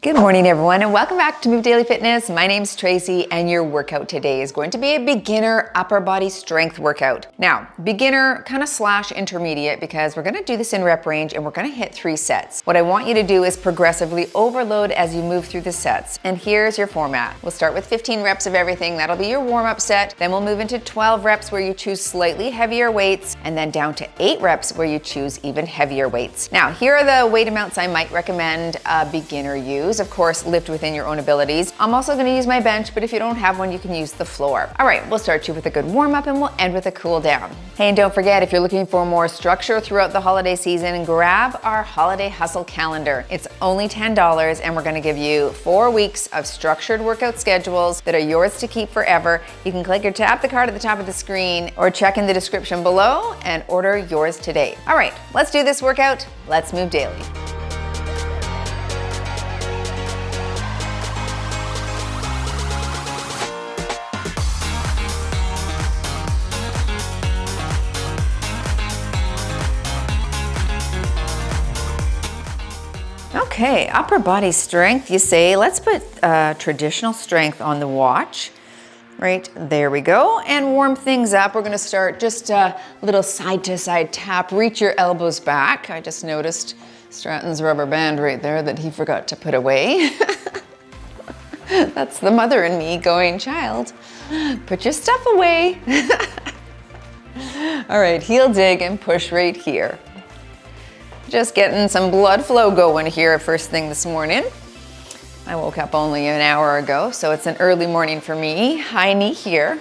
Good morning, everyone, and welcome back to Move Daily Fitness. My name's Tracy, and your workout today is going to be a beginner upper body strength workout. Now, beginner kind of slash intermediate, because we're going to do this in rep range and we're going to hit 3 sets. What I want you to do is progressively overload as you move through the sets. And here's your format. We'll start with 15 reps of everything. That'll be your warm-up set. Then we'll move into 12 reps where you choose slightly heavier weights, and then down to 8 reps where you choose even heavier weights. Now, here are the weight amounts I might recommend a beginner use. Of course, lift within your own abilities. I'm also going to use my bench, but if you don't have one, you can use the floor. All right, we'll start you with a good warm-up and we'll end with a cool down. Hey, and don't forget, if you're looking for more structure throughout the holiday season, grab our Holiday Hustle calendar. It's only $10 and we're going to give you 4 weeks of structured workout schedules that are yours to keep forever. You can click or tap the card at the top of the screen or check in the description below and order yours today. All right, let's do this workout. Let's move daily. Okay, upper body strength, you say. Let's put traditional strength on the watch. Right, there we go. And warm things up. We're gonna start just a little side to side tap. Reach your elbows back. I just noticed Stratton's rubber band right there that he forgot to put away. That's the mother in me going, child, put your stuff away. All right, heel dig and push right here. Just getting some blood flow going here first thing this morning. I woke up only an hour ago, so it's an early morning for me. High knee here.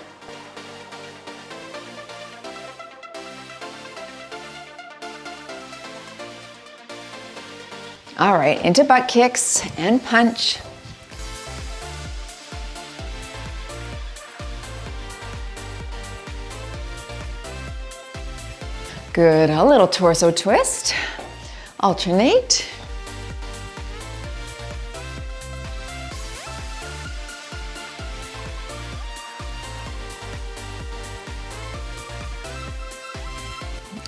All right, into butt kicks and punch. Good, a little torso twist. Alternate.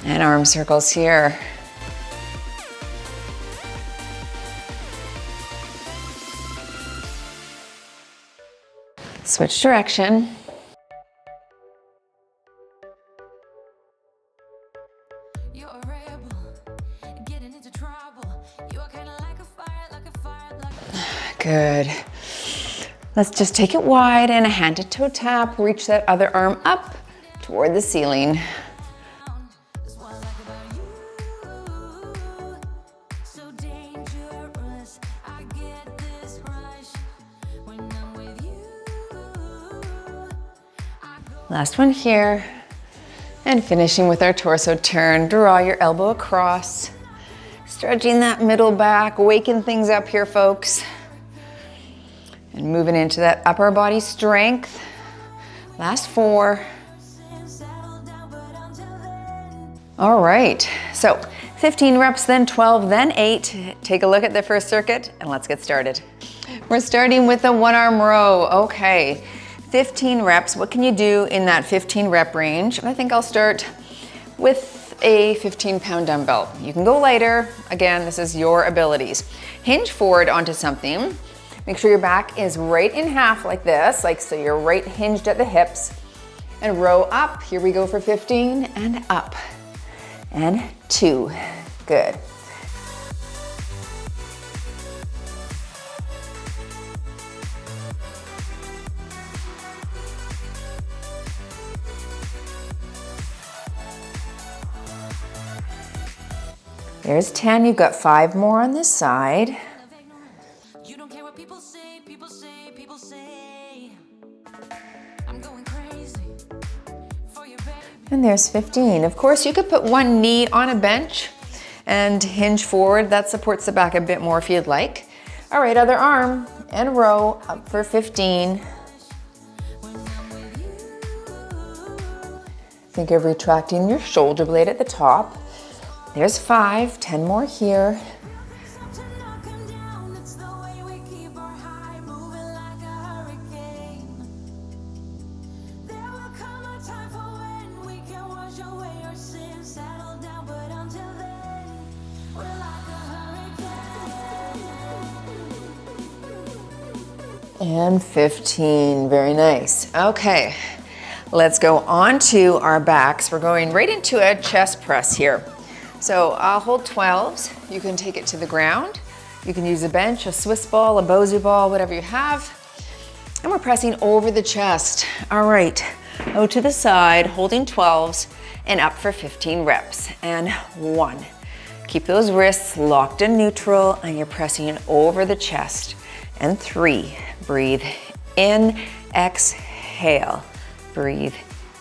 And arm circles here. Switch direction. Good. Let's just take it wide and a hand to toe tap. Reach that other arm up toward the ceiling. Last one here. And finishing with our torso turn. Draw your elbow across. Stretching that middle back, waking things up here, folks. And moving into that upper body strength. Last 4. All right, so 15 reps, then 12, then 8. Take a look at the first circuit and let's get started. We're starting with a 1-arm row. Okay, 15 reps. What can you do in that 15 rep range? I think I'll start with a 15-pound dumbbell. You can go lighter. Again, this is your abilities. Hinge forward onto something. Make sure your back is right in half like this, like so you're right hinged at the hips. And row up. Here we go for 15 and up. And 2. Good. There's 10. You've got 5 more on this side. You don't care what people say, people say, people say. I'm going crazy for your baby. And there's 15. Of course, you could put one knee on a bench and hinge forward. That supports the back a bit more if you'd like. All right, other arm and row up for 15. Think of retracting your shoulder blade at the top. There's 5, 10 more here. And 15, very nice. Okay, let's go on to our backs. We're going right into a chest press here. So I'll hold 12s. You can take it to the ground. You can use a bench, a Swiss ball, a Bosu ball, whatever you have. And we're pressing over the chest. All right, go to the side, holding 12s and up for 15 reps. And 1. Keep those wrists locked in neutral and you're pressing over the chest. And 3, breathe in, exhale. Breathe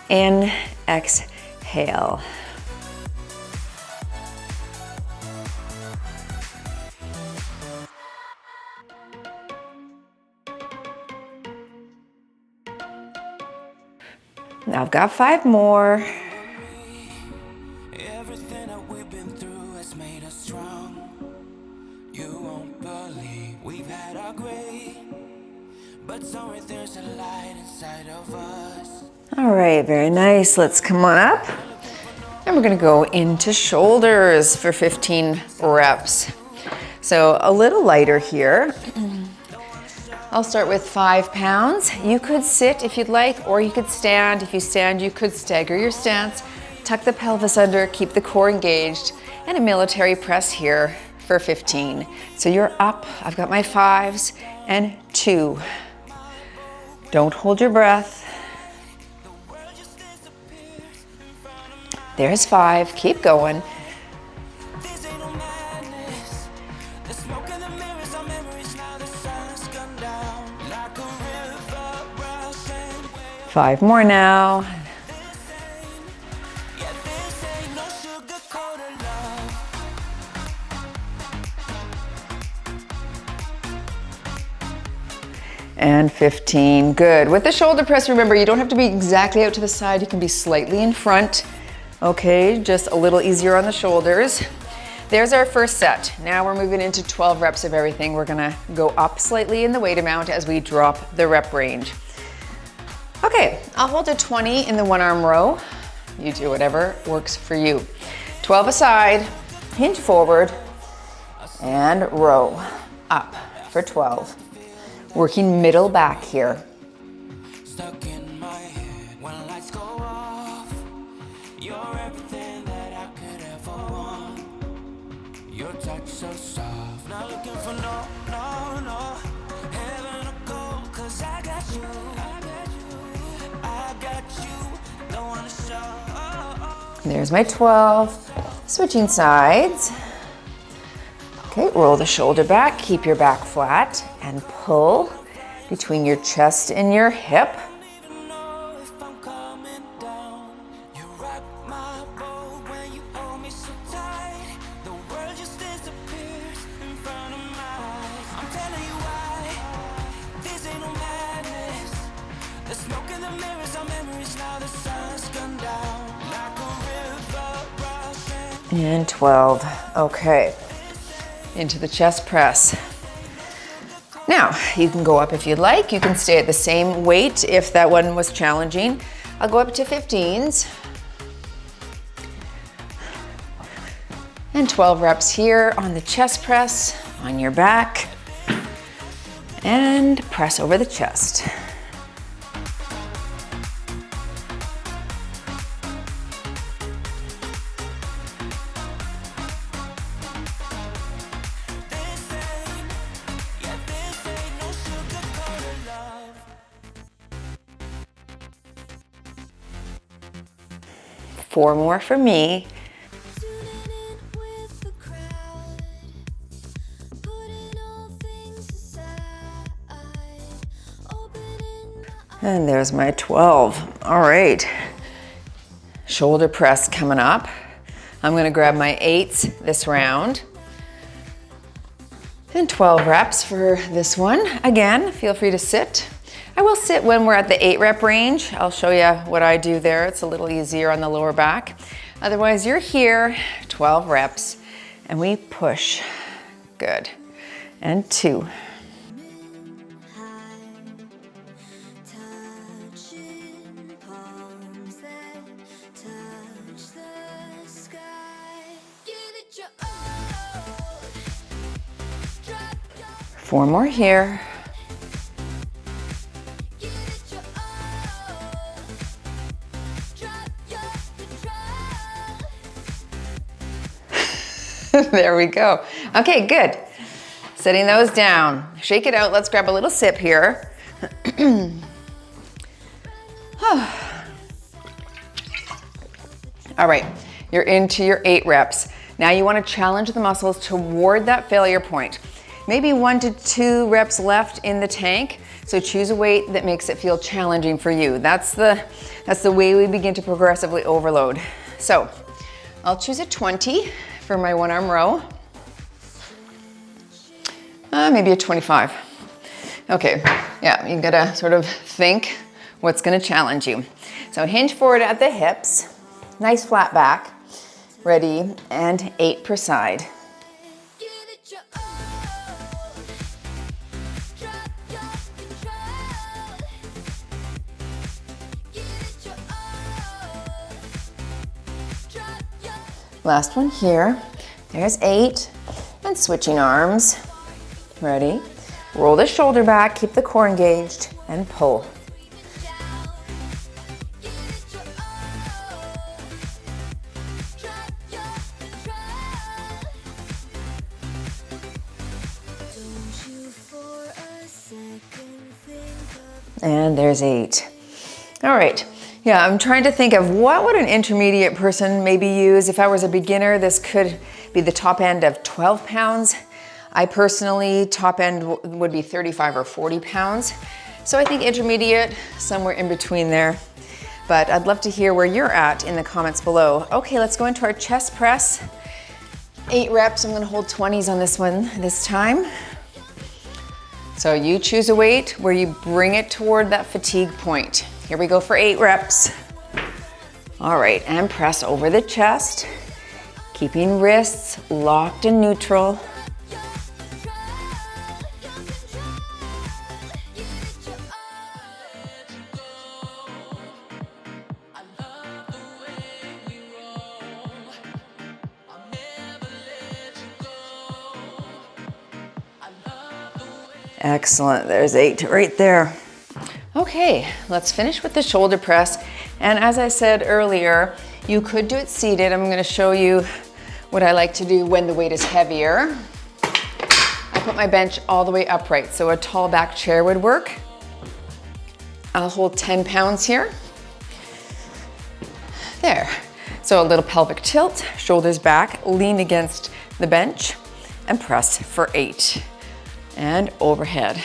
in, exhale. Now I've got 5 more. Everything that we've been through has made us strong. You won't believe we've had our gray, but somewhere there's a light inside of us. All right, very nice. Let's come on up. And we're gonna go into shoulders for 15 reps. So a little lighter here. I'll start with 5 pounds. You could sit if you'd like, or you could stand. If you stand, you could stagger your stance, tuck the pelvis under, keep the core engaged, and a military press here for 15. So you're up, I've got my 5s, and 2. Don't hold your breath. There's 5, keep going. 5 more now. And 15, good. With the shoulder press, remember, you don't have to be exactly out to the side. You can be slightly in front. Okay, just a little easier on the shoulders. There's our first set. Now we're moving into 12 reps of everything. We're gonna go up slightly in the weight amount as we drop the rep range. Okay, I'll hold a 20 in the 1-arm row. You do whatever works for you. 12 aside, hinge forward, and row up for 12. Working middle back here. Stuck in my head when lights go off. You're everything that I could ever want. Your touch so soft. Not looking for no heaven or gold, 'cause I got you. I got you. Don't wanna show. There's my 12. Switching sides. Okay, roll the shoulder back, keep your back flat, and pull between your chest and your hip. And 12, okay. Into the chest press. Now, you can go up if you'd like. You can stay at the same weight if that one was challenging. I'll go up to 15s. And 12 reps here on the chest press, on your back. And press over the chest. Four more for me. And there's my 12. All right. Shoulder press coming up. I'm gonna grab my 8s this round. And 12 reps for this one. Again, feel free to sit. I will sit when we're at the 8 rep range. I'll show you what I do there. It's a little easier on the lower back. Otherwise, you're here, 12 reps, and we push. Good. And 2. Four more here. There we go. Okay, good. Setting those down. Shake it out. Let's grab a little sip here. All right, you're into your 8 reps. Now you want to challenge the muscles toward that failure point. Maybe 1 to 2 reps left in the tank. So choose a weight that makes it feel challenging for you. That's the way we begin to progressively overload. So I'll choose a 20 for my 1-arm row. Maybe a 25. Okay, yeah, you gotta sort of think what's gonna challenge you. So hinge forward at the hips, nice flat back, ready, and 8 per side. Last one here. There's 8. And switching arms. Ready? Roll the shoulder back, keep the core engaged, and pull. And there's 8. All right. Yeah, I'm trying to think of what would an intermediate person maybe use. If I was a beginner, this could be the top end of 12 pounds. I personally, top end would be 35 or 40 pounds. So I think intermediate, somewhere in between there. But I'd love to hear where you're at in the comments below. Okay, let's go into our chest press. 8 reps, I'm gonna hold 20s on this one this time. So you choose a weight where you bring it toward that fatigue point. Here we go for 8 reps. All right, and press over the chest, keeping wrists locked and neutral. Excellent, there's 8 right there. Okay, let's finish with the shoulder press. And as I said earlier, you could do it seated. I'm gonna show you what I like to do when the weight is heavier. I put my bench all the way upright, so a tall back chair would work. I'll hold 10 pounds here. There. So a little pelvic tilt, shoulders back, lean against the bench, and press for 8. And overhead.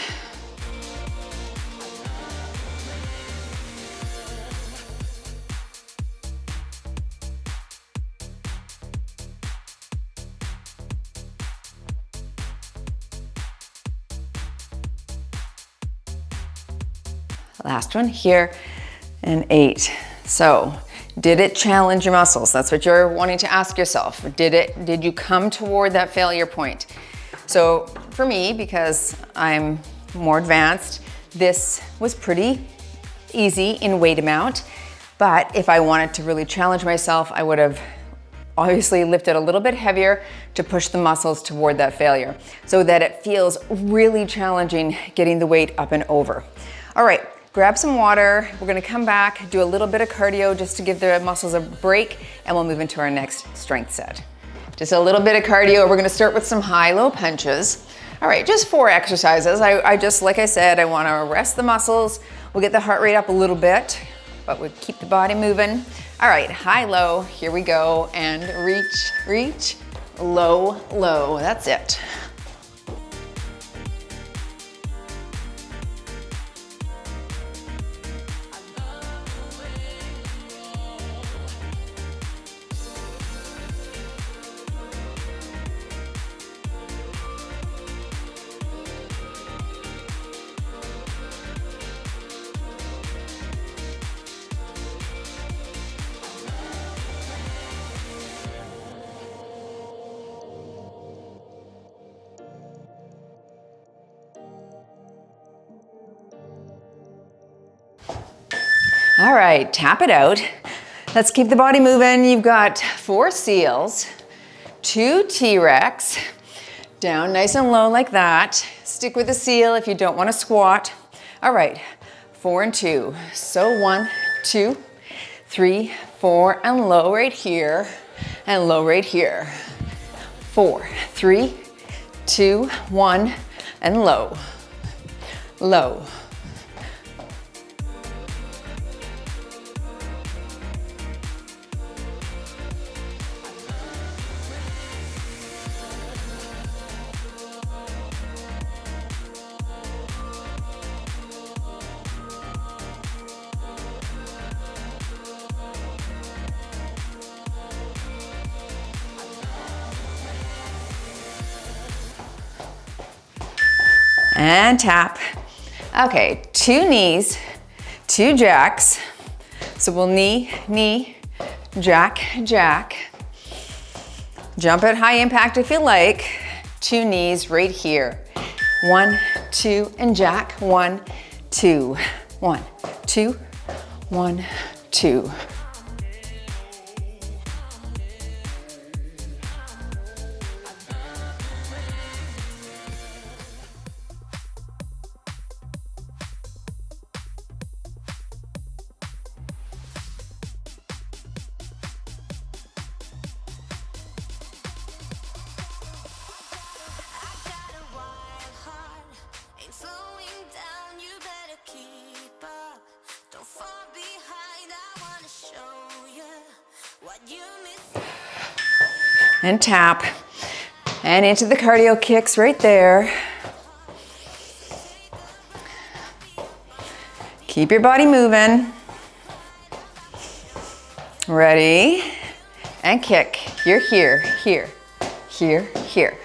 Last one here, and 8. So, did it challenge your muscles? That's what you're wanting to ask yourself. Did you come toward that failure point? So for me, because I'm more advanced, this was pretty easy in weight amount. But if I wanted to really challenge myself, I would have obviously lifted a little bit heavier to push the muscles toward that failure so that it feels really challenging getting the weight up and over. All right, grab some water. We're gonna come back, do a little bit of cardio just to give the muscles a break, and we'll move into our next strength set. Just a little bit of cardio. We're gonna start with some high-low punches. All right, just 4 exercises. I just, like I said, I wanna rest the muscles. We'll get the heart rate up a little bit, but we'll keep the body moving. All right, high-low, here we go. And reach, reach, low, low, that's it. All right, tap it out. Let's keep the body moving. You've got 4 seals, 2 T-Rex, down nice and low like that. Stick with the seal if you don't want to squat. All right, 4 and 2. So 1, 2, 3, 4, and low right here, and low right here. 4, 3, 2, 1, and low, low. And tap. Okay, 2 knees, 2 jacks. So we'll knee, knee, jack, jack. Jump at high impact if you like. 2 knees right here. 1, 2, and jack. 1, 2, 1, 2, 1, 2. And tap, and into the cardio kicks right there. Keep your body moving. Ready, and kick. You're here, here, here, here.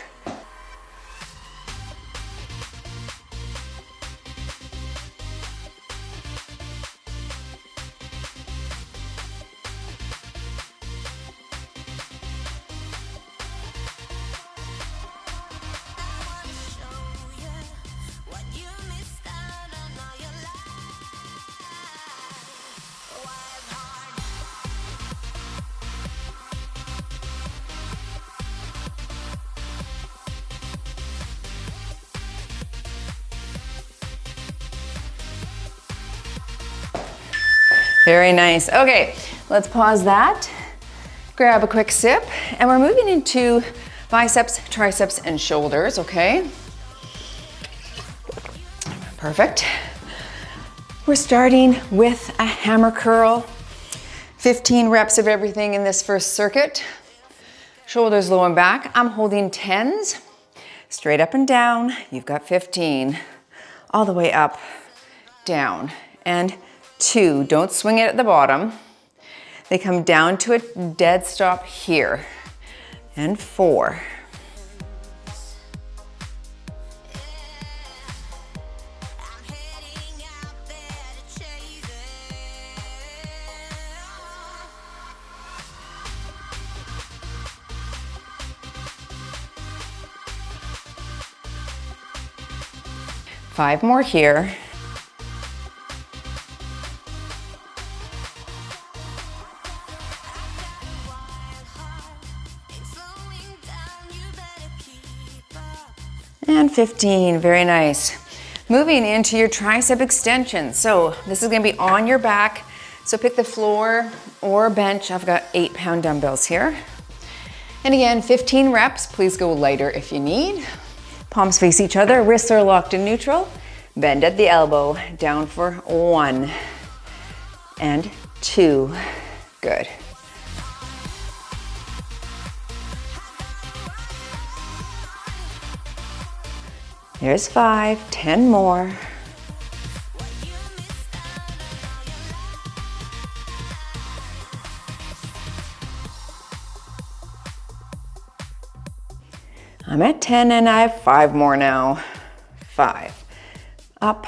Very nice. Okay, let's pause that. Grab a quick sip, and we're moving into biceps, triceps, and shoulders, okay? Perfect. We're starting with a hammer curl. 15 reps of everything in this first circuit. Shoulders low and back. I'm holding 10s. Straight up and down. You've got 15. All the way up, down, and 2. Don't swing it at the bottom. They come down to a dead stop here. And 4. Five more here. And 15, very nice. Moving into your tricep extension. So this is gonna be on your back. So pick the floor or bench. I've got 8-pound dumbbells here. And again, 15 reps. Please go lighter if you need. Palms face each other, wrists are locked in neutral. Bend at the elbow, down for 1 and 2. Good. There's 5, 10 more. I'm at 10 and I have 5 more now. 5, up.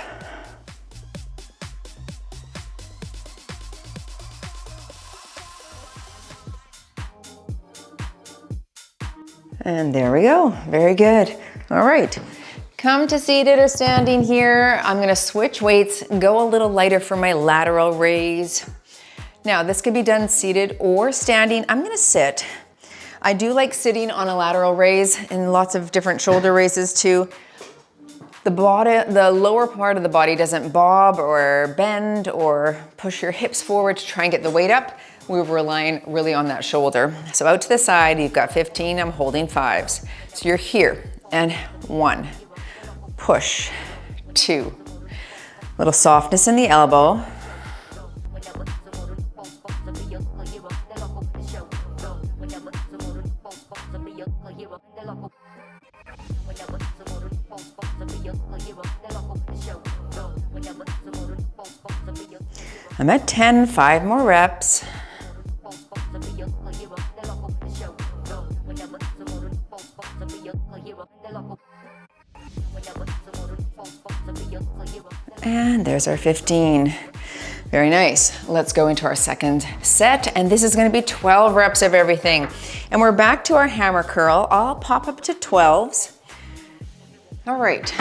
And there we go, very good. All right. Come to seated or standing here. I'm gonna switch weights, go a little lighter for my lateral raise. Now this could be done seated or standing. I'm gonna sit. I do like sitting on a lateral raise and lots of different shoulder raises too. The lower part of the body doesn't bob or bend or push your hips forward to try and get the weight up, we're relying really on that shoulder. So out to the side, you've got 15, I'm holding 5s. So you're here, and 1, push, 2. Little softness in the elbow. I'm at 10, 5 more reps. And there's our 15. Very nice. Let's go into our second set, and this is going to be 12 reps of everything. And we're back to our hammer curl. I'll pop up to 12s. All right,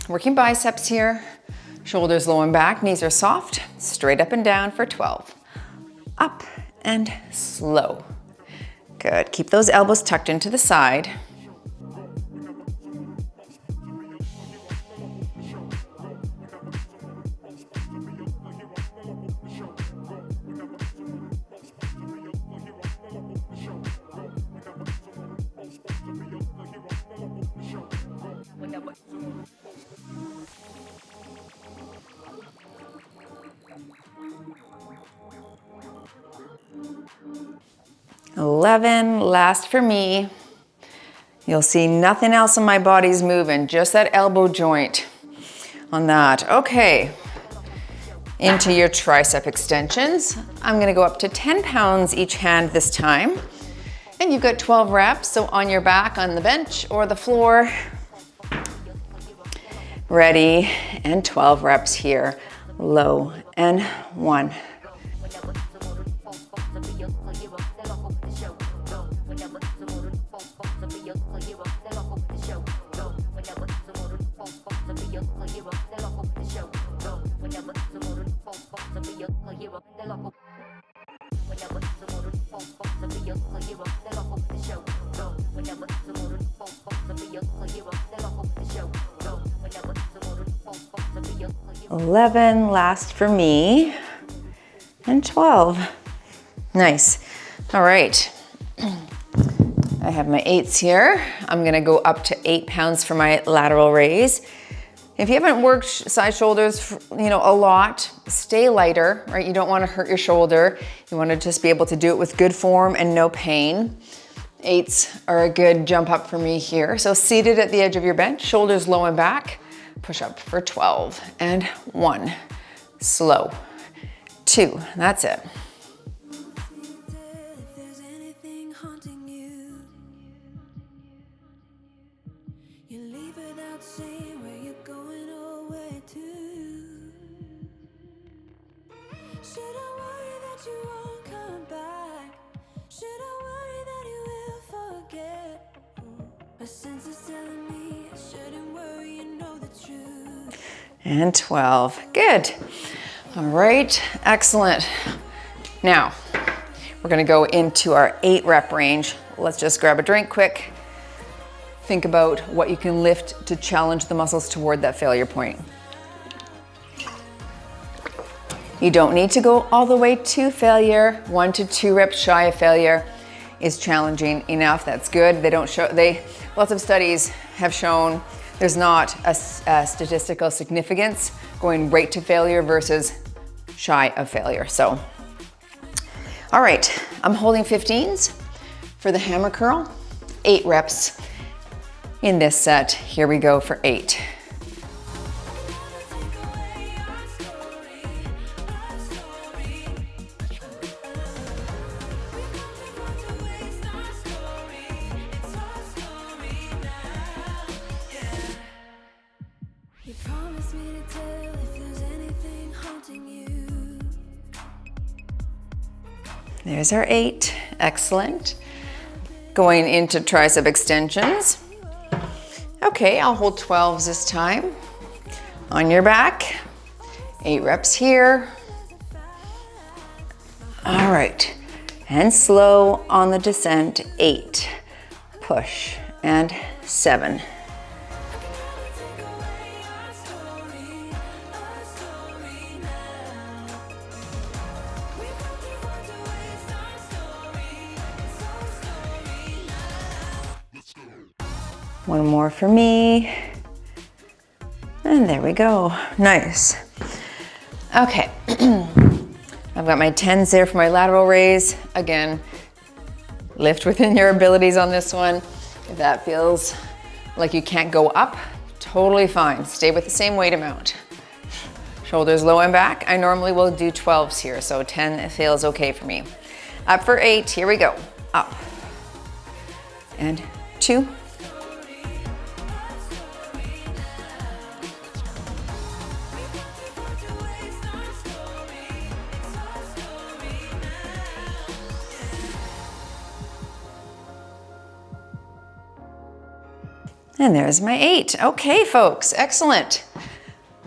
working biceps here. Shoulders low and back, knees are soft, straight up and down for 12. Up and slow. Good, keep those elbows tucked into the side. $11, last for me. You'll see nothing else in my body's moving, just that elbow joint on that. Okay, into your tricep extensions. I'm gonna go up to 10 pounds each hand this time. And you've got 12 reps, so on your back on the bench or the floor. Ready, and 12 reps here. Low, and 1. $11, last for me, and 12. Nice. All right. I have my 8s here. I'm gonna go up to 8 pounds for my lateral raise. If you haven't worked side shoulders, a lot, stay lighter, right? You don't wanna hurt your shoulder. You wanna just be able to do it with good form and no pain. 8s are a good jump up for me here. So seated at the edge of your bench, shoulders low and back, push up for 12, and 1, slow, 2, that's it. And 12, good. All right, excellent. Now, we're gonna go into our 8 rep range. Let's just grab a drink quick. Think about what you can lift to challenge the muscles toward that failure point. You don't need to go all the way to failure. 1 to 2 reps shy of failure is challenging enough. That's good. Lots of studies have shown there's not a statistical significance going right to failure versus shy of failure. So, all right, I'm holding 15s for the hammer curl, 8 reps in this set. Here we go for 8. There's our 8, excellent. Going into tricep extensions. Okay, I'll hold 12s this time. On your back, 8 reps here. All right, and slow on the descent, 8, push, and 7. One more for me. And there we go, nice. Okay, I've got my 10s there for my lateral raise. Again, lift within your abilities on this one. If that feels like you can't go up, totally fine. Stay with the same weight amount. Shoulders low and back. I normally will do 12s here, so 10 feels okay for me. Up for 8, here we go. Up. And 2. And there's my 8. Okay, folks, excellent.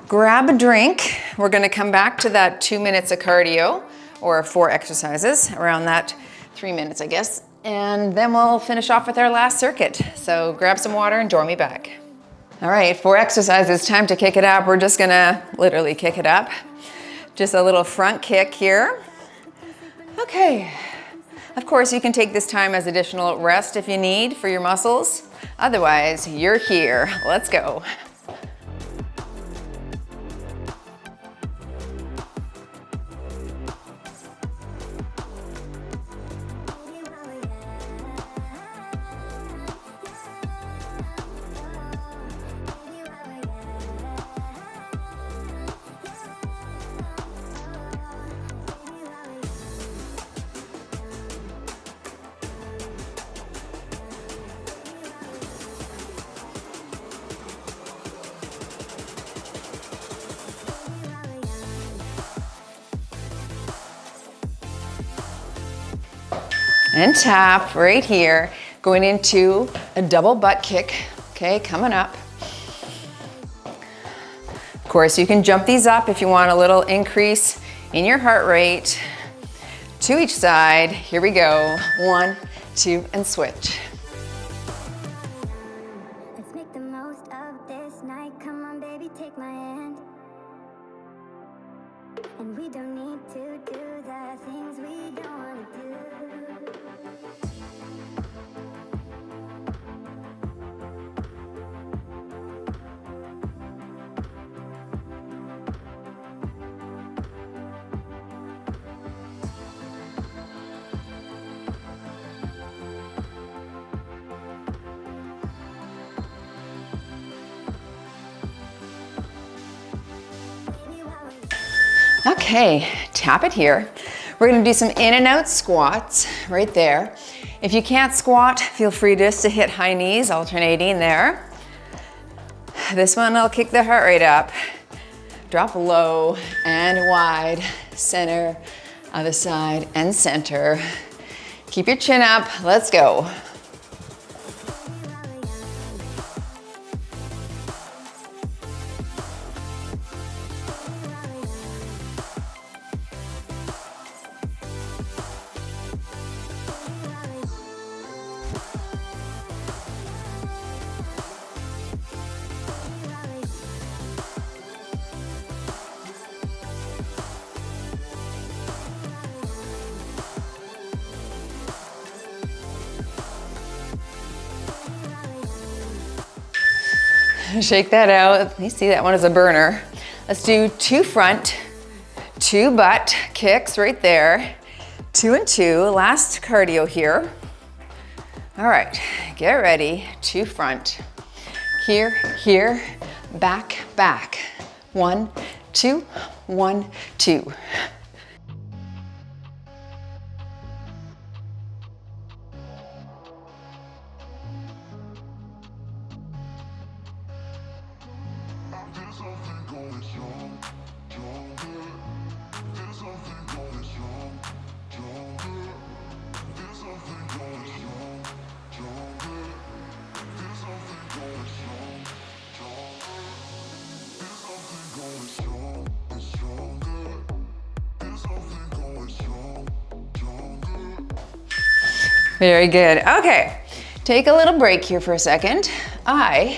Grab a drink. We're gonna come back to that 2 minutes of cardio, or 4 exercises, around that 3 minutes, I guess. And then we'll finish off with our last circuit. So grab some water and join me back. All right, 4 exercises, time to kick it up. We're just gonna literally kick it up. Just a little front kick here. Okay. Of course, you can take this time as additional rest if you need for your muscles. Otherwise, you're here. Let's go. And tap right here, going into a double butt kick. Okay, coming up. Of course, you can jump these up if you want a little increase in your heart rate. To each side, here we go. 1, 2, and switch. Let's make the most of this night. Come on, baby, take my hand. And we don't need to do the things we don't want to do. Okay, tap it here. We're gonna do some in and out squats right there. If you can't squat, feel free just to hit high knees, alternating there. This one will kick the heart rate up. Drop low and wide, center, other side, and center. Keep your chin up, let's go. Shake that out. You see that one as a burner. Let's do 2 front, 2 butt kicks right there. 2 and 2, last cardio here. All right, get ready. 2 front. Here, here, back, back. 1, 2, 1, 2. Very good. Okay, take a little break here for a second. I'm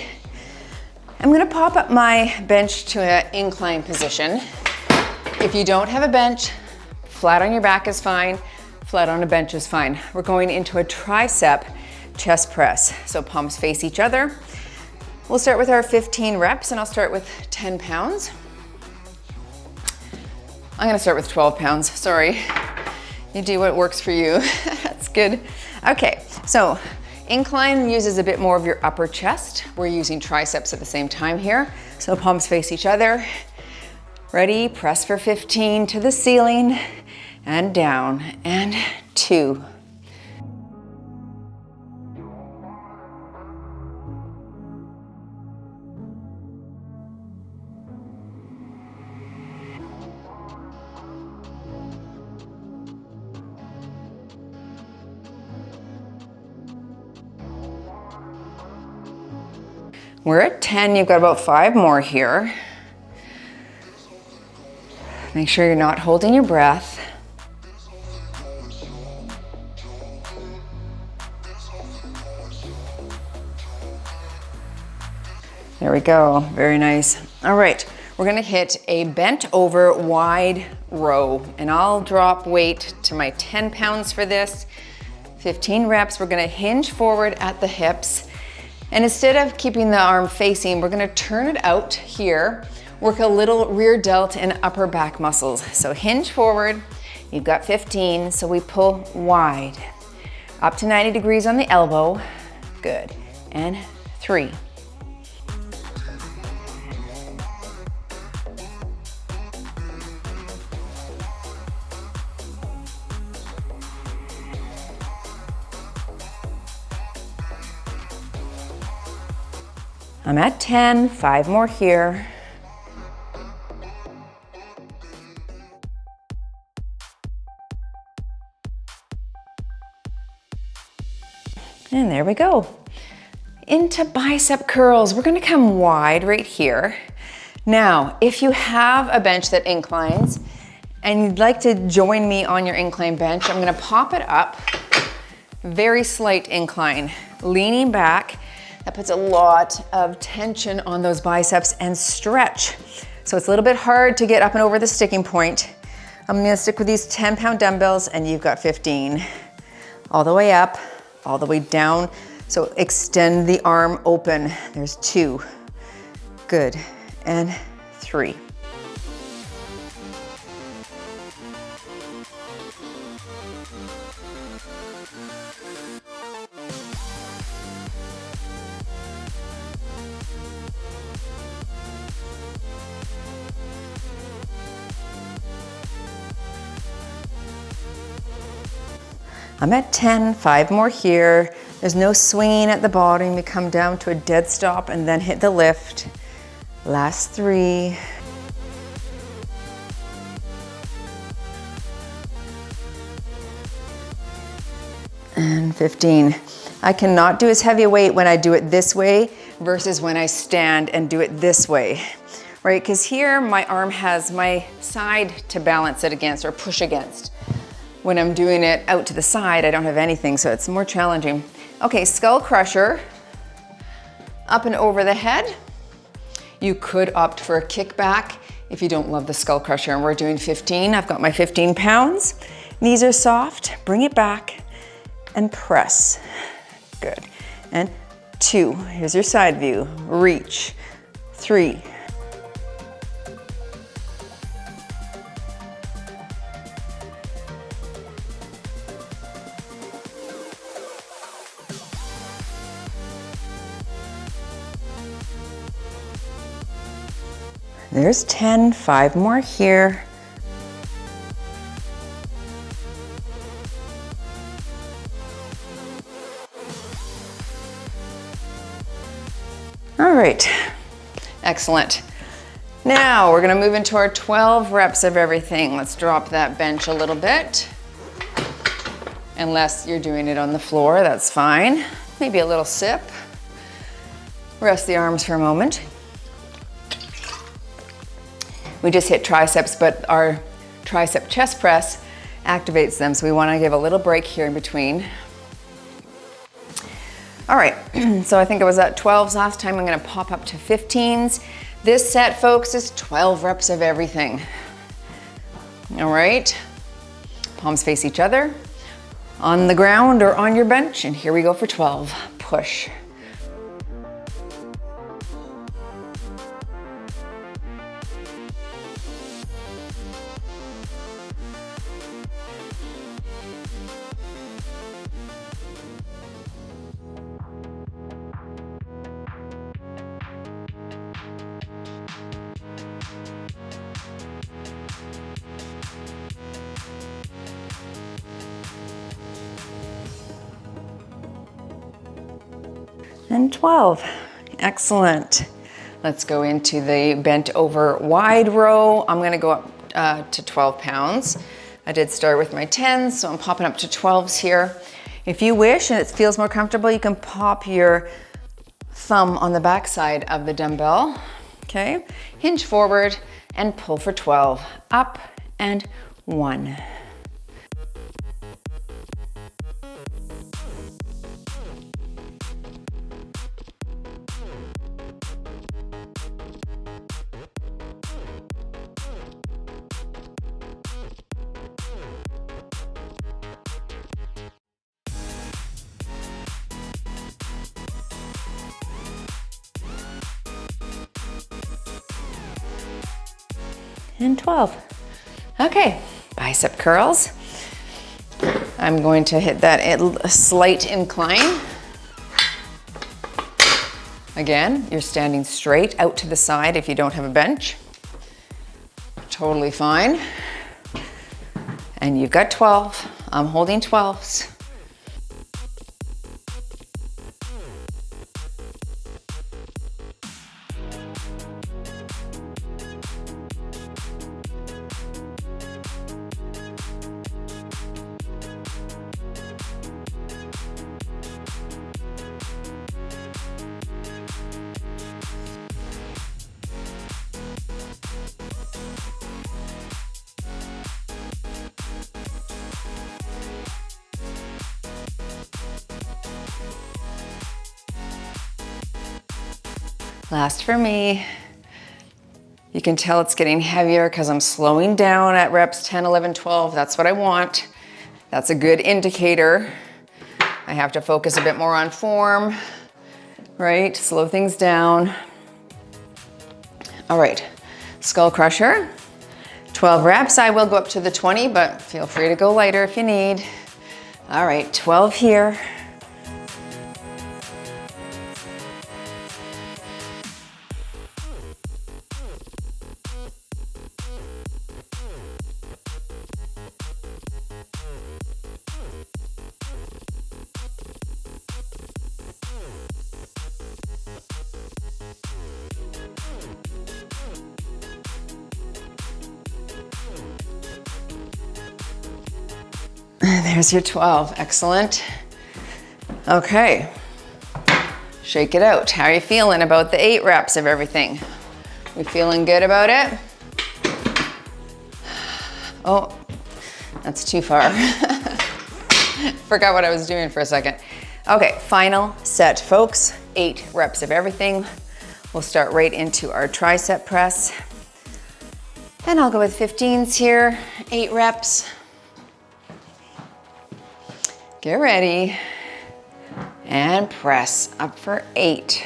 gonna pop up my bench to an incline position. If you don't have a bench, flat on your back is fine, flat on a bench is fine. We're going into a tricep chest press. So palms face each other. We'll start with our 15 reps and I'll start with 10 pounds. I'm gonna start with 12 pounds, sorry. You do what works for you, that's good. Okay, so incline uses a bit more of your upper chest. We're using triceps at the same time here. So palms face each other. Ready, press for 15 to the ceiling and down, and 2. We're at 10, you've got about 5 more here. Make sure you're not holding your breath. There we go, very nice. All right, we're gonna hit a bent over wide row, and I'll drop weight to my 10 pounds for this. 15 reps, we're gonna hinge forward at the hips. And instead of keeping the arm facing, we're gonna turn it out here, work a little rear delt and upper back muscles. So hinge forward, you've got 15, so we pull wide. Up to 90 degrees on the elbow, good. And 3. I'm at 10, 5 more here. And there we go. Into bicep curls. We're gonna come wide right here. Now, if you have a bench that inclines and you'd like to join me on your incline bench, I'm gonna pop it up, very slight incline, leaning back. That puts a lot of tension on those biceps and stretch. So it's a little bit hard to get up and over the sticking point. I'm gonna stick with these 10-pound dumbbells and you've got 15. All the way up, all the way down. So extend the arm open. There's 2. Good. And 3. I'm at 10, 5 more here. There's no swinging at the bottom. You come down to a dead stop and then hit the lift. Last 3. And 15. I cannot do as heavy a weight when I do it this way versus when I stand and do it this way, right? Because here my arm has my side to balance it against or push against. When I'm doing it out to the side, I don't have anything, so it's more challenging. Okay, skull crusher, up and over the head. You could opt for a kickback if you don't love the skull crusher, and we're doing 15. I've got my 15 pounds. Knees are soft, bring it back and press. Good. And 2, here's your side view, reach. 3. There's 10, 5 more here. All right, excellent. Now we're gonna move into our 12 reps of everything. Let's drop that bench a little bit. Unless you're doing it on the floor, that's fine. Maybe a little sip. Rest the arms for a moment. We just hit triceps, but our tricep chest press activates them, so we wanna give a little break here in between. All right, so I think I was at 12s last time. I'm gonna pop up to 15s. This set, folks, is 12 reps of everything. All right, palms face each other, on the ground or on your bench, and here we go for 12. Push. and 12. Excellent. Let's go into the bent over wide row. I'm gonna go up to 12 pounds. I did start with my 10s, so I'm popping up to 12s here. If you wish and it feels more comfortable, you can pop your thumb on the back side of the dumbbell, okay? Hinge forward and pull for 12. Up and 1. And 12. Okay, bicep curls. I'm going to hit that at a slight incline. Again, you're standing straight out to the side if you don't have a bench. Totally fine. And you've got 12. I'm holding 12s. Last for me. You can tell it's getting heavier because I'm slowing down at reps 10, 11, 12. That's what I want. That's a good indicator. I have to focus a bit more on form, right? Slow things down. All right, skull crusher. 12 reps. I will go up to the 20, but feel free to go lighter if you need. All right, 12 here. There's your 12, excellent. Okay, shake it out. How are you feeling about the 8 reps of everything? You feeling good about it? Oh, that's too far. Forgot what I was doing for a second. Okay, final set, folks. 8 reps of everything. We'll start right into our tricep press. And I'll go with 15s here, 8 reps. Get ready and press up for 8.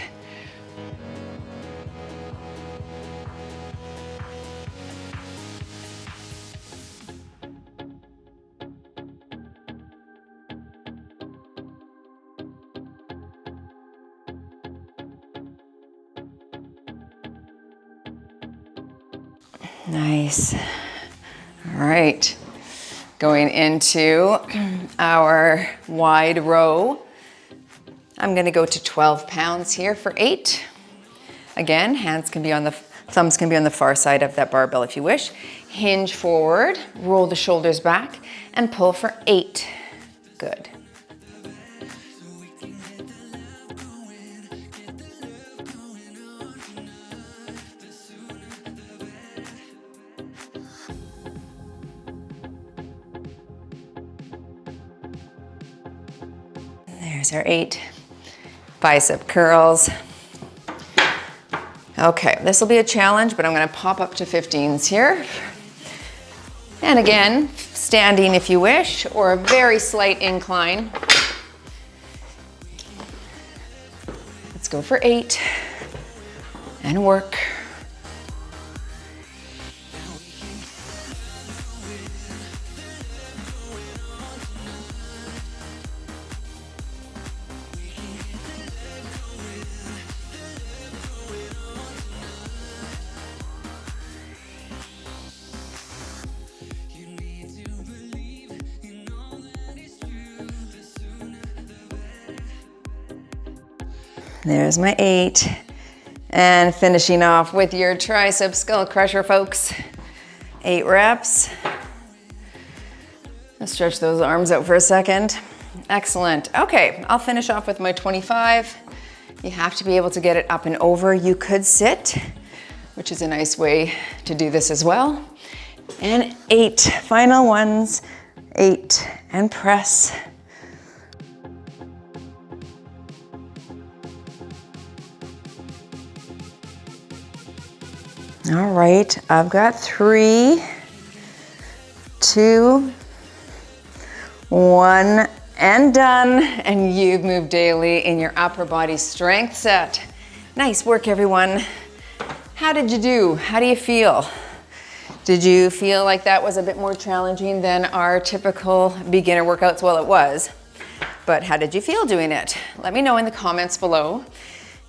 Nice. All right. Going into our wide row. I'm gonna go to 12 pounds here for 8. Again, thumbs can be on the far side of that barbell if you wish. Hinge forward, roll the shoulders back, and pull for 8. Good. There's our 8 bicep curls. Okay, this will be a challenge, but I'm gonna pop up to 15s here. And again, standing if you wish, or a very slight incline. Let's go for 8 and work. There's my 8. And finishing off with your tricep skull crusher, folks. 8 reps. Let's stretch those arms out for a second. Excellent. Okay, I'll finish off with my 25. You have to be able to get it up and over. You could sit, which is a nice way to do this as well. And 8, final ones. 8, and press. All right, I've got 3, 2, 1, and done. And you've moved daily in your upper body strength set. Nice work, everyone. How did you do? How do you feel? Did you feel like that was a bit more challenging than our typical beginner workouts? Well, it was, but how did you feel doing it? Let me know in the comments below.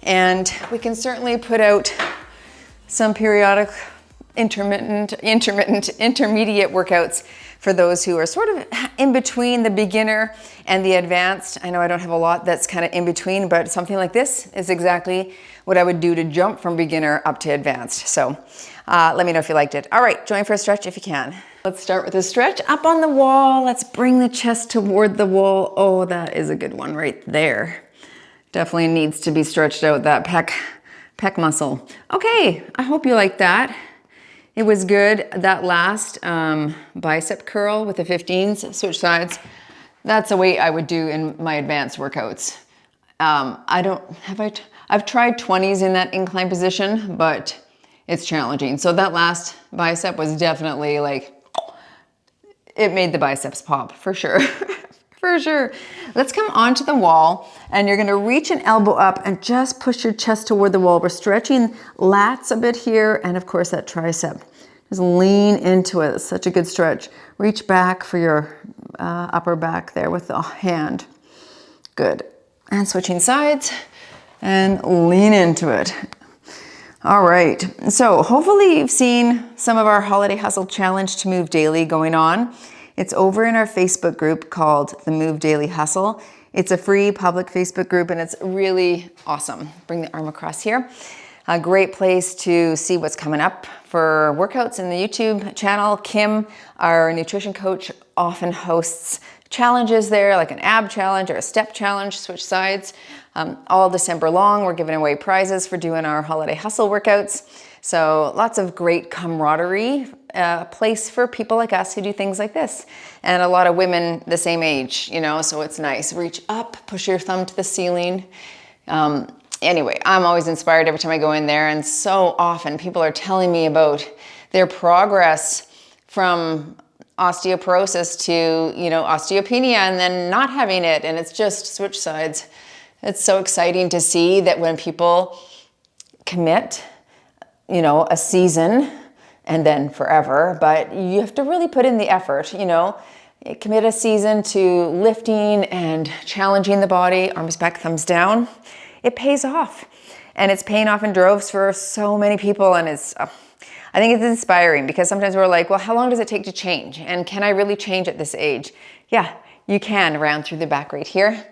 And we can certainly put out some periodic intermediate workouts for those who are sort of in between the beginner and the advanced. I know I don't have a lot that's kind of in between, but something like this is exactly what I would do to jump from beginner up to advanced. So let me know if you liked it. All right, join for a stretch if you can. Let's start with a stretch up on the wall. Let's bring the chest toward the wall. Oh, that is a good one right there. Definitely needs to be stretched out, that pec muscle. Okay, I hope you liked that. It was good. That last bicep curl with the 15s, switch sides, that's a weight I would do in my advanced workouts. I've tried 20s in that incline position, but it's challenging. So that last bicep was definitely like, it made the biceps pop for sure. For sure. Let's come onto the wall and you're gonna reach an elbow up and just push your chest toward the wall. We're stretching lats a bit here and of course that tricep. Just lean into it. It's such a good stretch. Reach back for your upper back there with the hand. Good. And switching sides and lean into it. All right, so hopefully you've seen some of our Holiday Hustle Challenge to Move Daily going on. It's over in our Facebook group called the Move Daily Hustle. It's a free public Facebook group and it's really awesome. Bring the arm across here. A great place to see what's coming up for workouts in the YouTube channel. Kim, our nutrition coach, often hosts challenges there, like an ab challenge or a step challenge, switch sides. All December long, we're giving away prizes for doing our Holiday Hustle workouts. So lots of great camaraderie, a place for people like us who do things like this. And a lot of women the same age, you know, so it's nice. Reach up, push your thumb to the ceiling. Anyway, I'm always inspired every time I go in there, and so often people are telling me about their progress from osteoporosis to, you know, osteopenia and then not having it, and it's just switch sides. It's so exciting to see that when people commit, you know, a season and then forever, but you have to really put in the effort, you know, commit a season to lifting and challenging the body, arms back, thumbs down. It pays off, and it's paying off in droves for so many people. And it's, I think it's inspiring because sometimes we're like, well, how long does it take to change? And can I really change at this age? Yeah, you can, round through the back right here.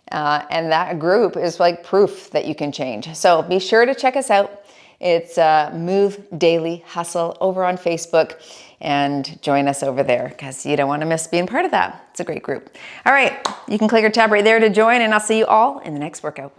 And that group is like proof that you can change. So be sure to check us out. It's Move Daily Hustle over on Facebook, and join us over there because you don't want to miss being part of that. It's a great group. All right, you can click or tab right there to join, and I'll see you all in the next workout.